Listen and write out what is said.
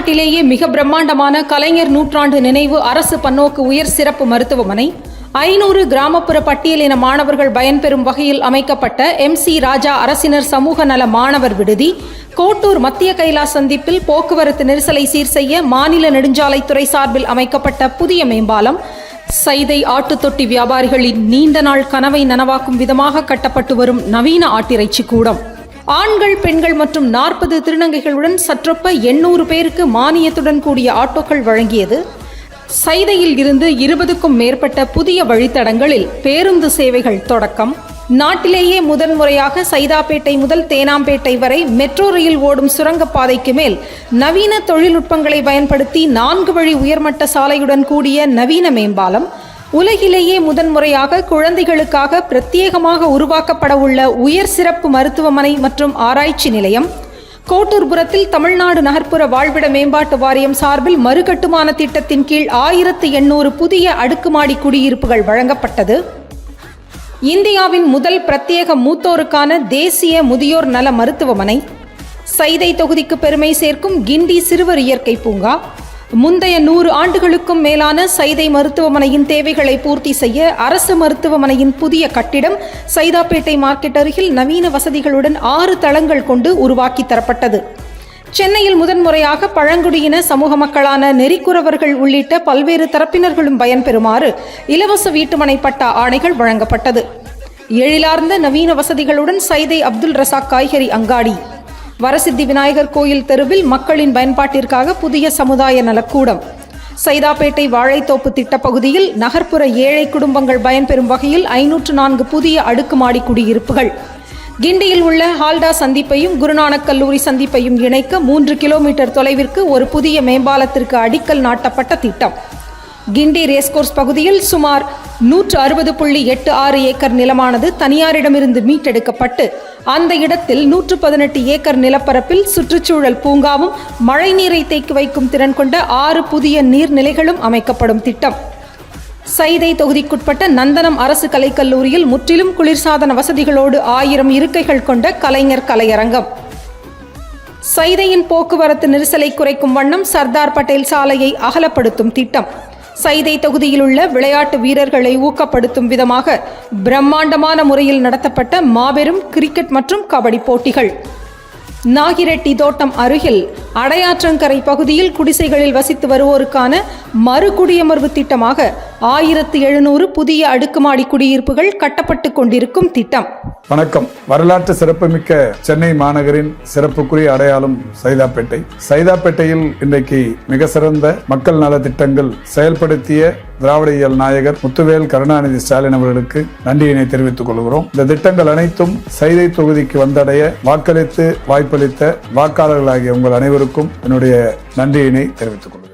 தமிழ்நாட்டிலேயே மிக பிரம்மாண்டமான கலைஞர் நூற்றாண்டு நினைவு அரசு பன்னோக்கு உயர் சிறப்பு மருத்துவமனை 500 கிராமப்புற பட்டியலின மாணவர்கள் பயன்பெறும் வகையில் அமைக்கப்பட்ட MC ராஜா அரசினர் சமூக நல மாணவர் விடுதி, கோட்டூர் மத்திய கைலாஸ் சந்திப்பில் போக்குவரத்து நெரிசலை சீர் செய்ய மாநில நெடுஞ்சாலைத்துறை சார்பில் அமைக்கப்பட்ட புதிய மேம்பாலம், சைதை ஆட்டுத்தொட்டி வியாபாரிகளின் நீண்ட நாள் கனவை நனவாக்கும் விதமாக கட்டப்பட்டு வரும் நவீன ஆட்டிறைச்சி கூடம், ஆண்கள் பெண்கள் மற்றும் 40 திருநங்கைகளுடன் சற்றொப்ப 800 பேருக்கு மானியத்துடன் கூடிய ஆட்டோக்கள் வழங்கியது, சைதையில் இருந்து 20க்கும் மேற்பட்ட புதிய வழித்தடங்களில் பேருந்து சேவைகள் தொடக்கம், நாட்டிலேயே முதன்முறையாக சைதாப்பேட்டை முதல் தேனாம்பேட்டை வரை மெட்ரோ ரயில் ஓடும் சுரங்கப்பாதைக்கு மேல் நவீன தொழில்நுட்பங்களை பயன்படுத்தி 4 வழி உயர்மட்ட சாலையுடன் கூடிய நவீன மேம்பாலம், உலகிலேயே முதன்முறையாக குழந்தைகளுக்காக பிரத்யேகமாக உருவாக்கப்பட உள்ள உயர் சிறப்பு மருத்துவமனை மற்றும் ஆராய்ச்சி நிலையம், கோட்டூர்புரத்தில் தமிழ்நாடு நகர்ப்புற வாழ்விட மேம்பாட்டு வாரியம் சார்பில் மறுகட்டுமான திட்டத்தின் கீழ் 1800 புதிய அடுக்குமாடி குடியிருப்புகள் வழங்கப்பட்டது, இந்தியாவின் முதல் பிரத்யேக மூத்தோருக்கான தேசிய முதியோர் நல மருத்துவமனை, சைதை தொகுதிக்கு பெருமை சேர்க்கும் கிண்டி சிறுவர் இயற்கை பூங்கா, முந்தைய 100 ஆண்டுகளுக்கும் மேலான சைதை மருத்துவமனையின் தேவைகளை பூர்த்தி செய்ய அரசு மருத்துவமனையின் புதிய கட்டிடம் சைதாப்பேட்டை மார்க்கெட் அருகில் நவீன வசதிகளுடன் 6 தளங்கள் கொண்டு உருவாக்கி தரப்பட்டது. சென்னையில் முதன்முறையாக பழங்குடியின சமூக மக்களான நெறிக்குறவர்கள் உள்ளிட்ட பல்வேறு தரப்பினர்களும் பயன்பெறுமாறு இலவச வீட்டுமனை பட்டா ஆணைகள் வழங்கப்பட்டது. எழிலார்ந்த நவீன வசதிகளுடன் சைதை அப்துல் ரசாக் காய்கறி அங்காடி, வரசித்தி விநாயகர் கோயில் தெருவில் மக்களின் பயன்பாட்டிற்காக புதிய சமுதாய நலக்கூடம், சைதாப்பேட்டை வாழைத்தோப்பு திட்டப்பகுதியில் நகர்ப்புற ஏழை குடும்பங்கள் பயன்பெறும் வகையில் 504 புதிய அடுக்குமாடி குடியிருப்புகள், கிண்டியில் உள்ள ஹால்டா சந்திப்பையும் குருநானக் கல்லூரி சந்திப்பையும் இணைக்க 3 கிலோமீட்டர் தொலைவிற்கு ஒரு புதிய மேம்பாலத்திற்கு அடிக்கல் நாட்டப்பட்ட திட்டம், கிண்டி ரேஸ்கோர்ஸ் பகுதியில் சுமார் 160.86 ஏக்கர் நிலமானது தனியாரிடமிருந்து மீட்டெடுக்கப்பட்டு அந்த இடத்தில் 118 ஏக்கர் நிலப்பரப்பில் சுற்றுச்சூழல் பூங்காவும் மழைநீரை தேக்கி வைக்கும் திறன் கொண்ட 6 புதிய நீர்நிலைகளும் அமைக்கப்படும் திட்டம், சைதை தொகுதிக்குட்பட்ட நந்தனம் அரசு கலைக்கல்லூரியில் முற்றிலும் குளிர்சாதன வசதிகளோடு 1000 இருக்கைகள் கொண்ட கலைஞர் கலையரங்கம், சைதையின் போக்குவரத்து நெரிசலை குறைக்கும் வண்ணம் சர்தார் பட்டேல் சாலையை அகலப்படுத்தும் திட்டம், சைதை தொகுதியில் உள்ள விளையாட்டு வீரர்களை ஊக்கப்படுத்தும் விதமாக பிரம்மாண்டமான முறையில் நடத்தப்பட்ட மாபெரும் கிரிக்கெட் மற்றும் கபடி போட்டிகள், நாகிரெட்டி தோட்டம் அருகில் அடையாற்றங்கரை பகுதியில் குடிசைகளில் வசித்து வருவோருக்கான மறுகுடியமர்வு திட்டமாக 1700 புதிய அடுக்குமாடி குடியிருப்புகள் கட்டப்பட்டு கொண்டிருக்கும் திட்டம். வணக்கம். வரலாற்று சிறப்புமிக்க சென்னை மாநகரின் சிறப்புக்குரிய அடையாளம் சைதாப்பேட்டை. சைதாப்பேட்டையில் இன்றைக்கு மிக சிறந்த மக்கள் நல திட்டங்கள் செயல்படுத்திய திராவிட இயல் நாயகர் முத்துவேல் கருணாநிதி ஸ்டாலின் அவர்களுக்கு நன்றியினை தெரிவித்துக் கொள்கிறோம். இந்த திட்டங்கள் அனைத்தும் சைதை தொகுதிக்கு வந்தடைய வாக்களித்து வாய்ப்பளித்த வாக்காளர்களாகிய உங்கள் அனைவருக்கும் என்னுடைய நன்றியினை தெரிவித்துக் கொள்கிறேன்.